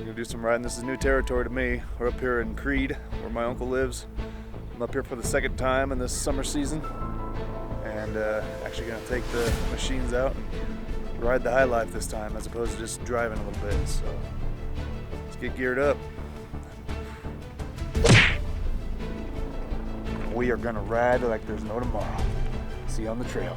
We're gonna do some riding. This is new territory to me. We're up here in Creede, where my uncle lives. I'm up here for the second time in this summer season, and actually gonna take the machines out and ride the high life this time, as opposed to just driving a little bit. So let's get geared up. We are gonna ride like there's no tomorrow. See you on the trail.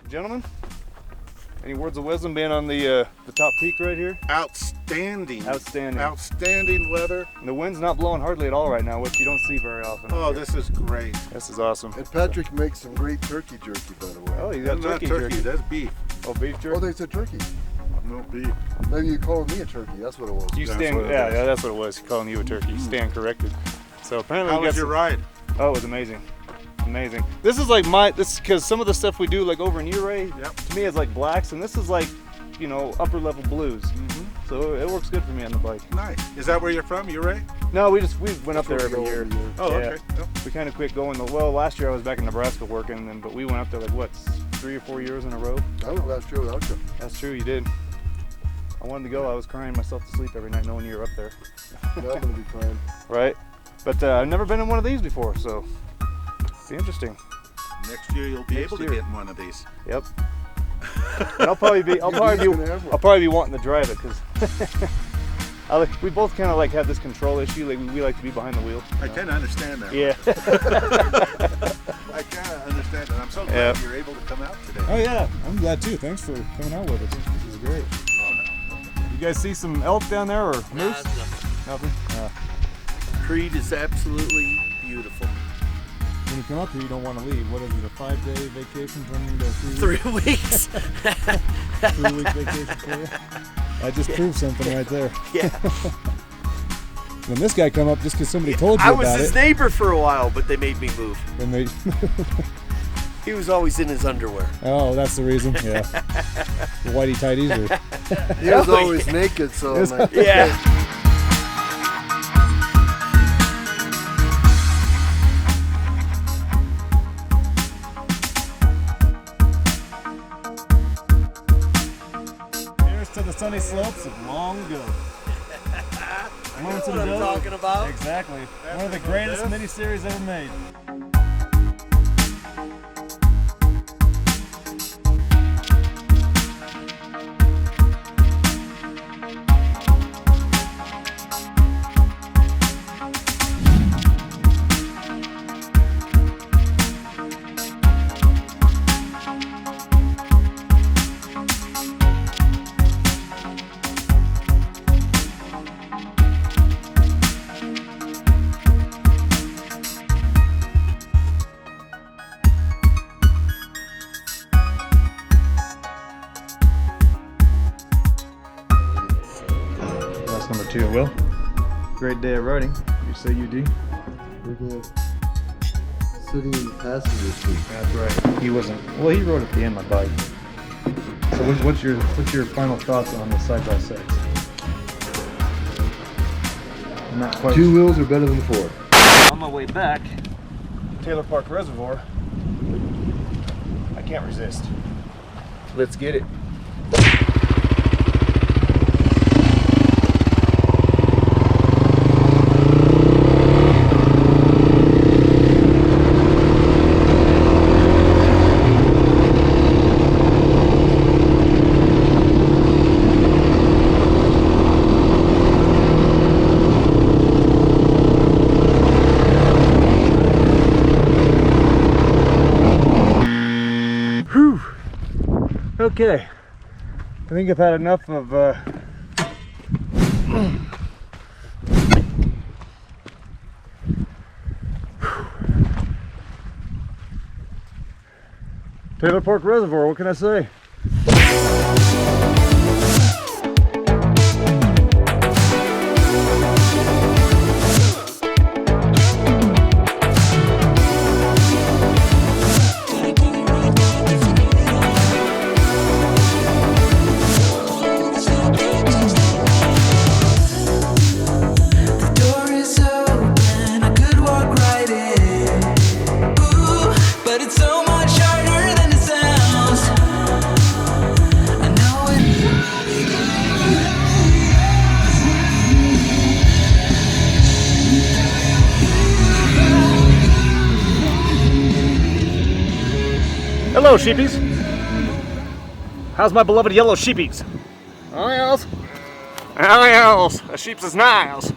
Gentlemen, any words of wisdom being on the top peak right here? Outstanding. Outstanding. Outstanding weather. And the wind's not blowing hardly at all right now, which you don't see very often. Oh, this is great. This is awesome. And Patrick makes some great turkey jerky, by the way. Oh, you got That's turkey not jerky. That's beef. Oh, beef jerky. Oh, they said turkey. No beef. Maybe you calling me a turkey. That's what it was. You That's stand, what it yeah, is. yeah, that's what it was. Calling you a turkey. You stand corrected. So apparently How we got was your some- ride? Oh, it was amazing. Amazing. This is like this because some of the stuff we do like over in Ouray, Yep. to me is like blacks, and this is like, you know, upper level blues. So it works good for me on the bike. Nice. Is that where you're from, Ouray? No, we went up there That's every where year. we go every year. Oh, Yeah. okay. Yep. We kind of quit going. Well, last year I was back in Nebraska working, but we went up there like what, 3 or 4 years in a row. I went last year without you. That's true, you did. I wanted to go. I was crying myself to sleep every night knowing you were up there. Now I'm going to be crying. Right? But I've never been in one of these before, so it'll be interesting. Next year you'll be Next able year. to get in one of these. Yep. And I'll probably be wanting to drive it because we both kind of like have this control issue. Like we like to be behind the wheel. I kind of understand that. Yeah. I kind of understand that. I'm so glad you're able to come out today. Oh yeah, I'm glad too. Thanks for coming out with us. This is great. You guys see some elk down there or moose? Nothing. Creede is absolutely beautiful. When you come up here, you don't want to leave. What is it, a 5-day vacation turning into a 3 weeks. 3-week vacation for you? I just proved something right there. Yeah. When this guy come up just because somebody told you I about was his it. neighbor for a while, but they made me move. Then they He was always in his underwear. oh, that's the reason. Yeah. The whitey tighties are. He was always naked, so I'm like, Yeah. Here's to the sunny slopes of long ago. You know what I'm talking about? Exactly. One of the greatest miniseries ever made. That's number 2, Will. Great day of riding. You say you do? we're going sitting in the passenger seat. That's right. He wasn't. Well, he rode at the end my bike. So what's your final thoughts on the side by sides? Not close. 2 wheels are better than 4. On my way back, Taylor Park Reservoir, I can't resist. Let's get it. Okay, I think I've had enough of Taylor Park Reservoir, what can I say? Hello, sheepies. How's my beloved yellow sheepies? Niles. A sheep's is niles.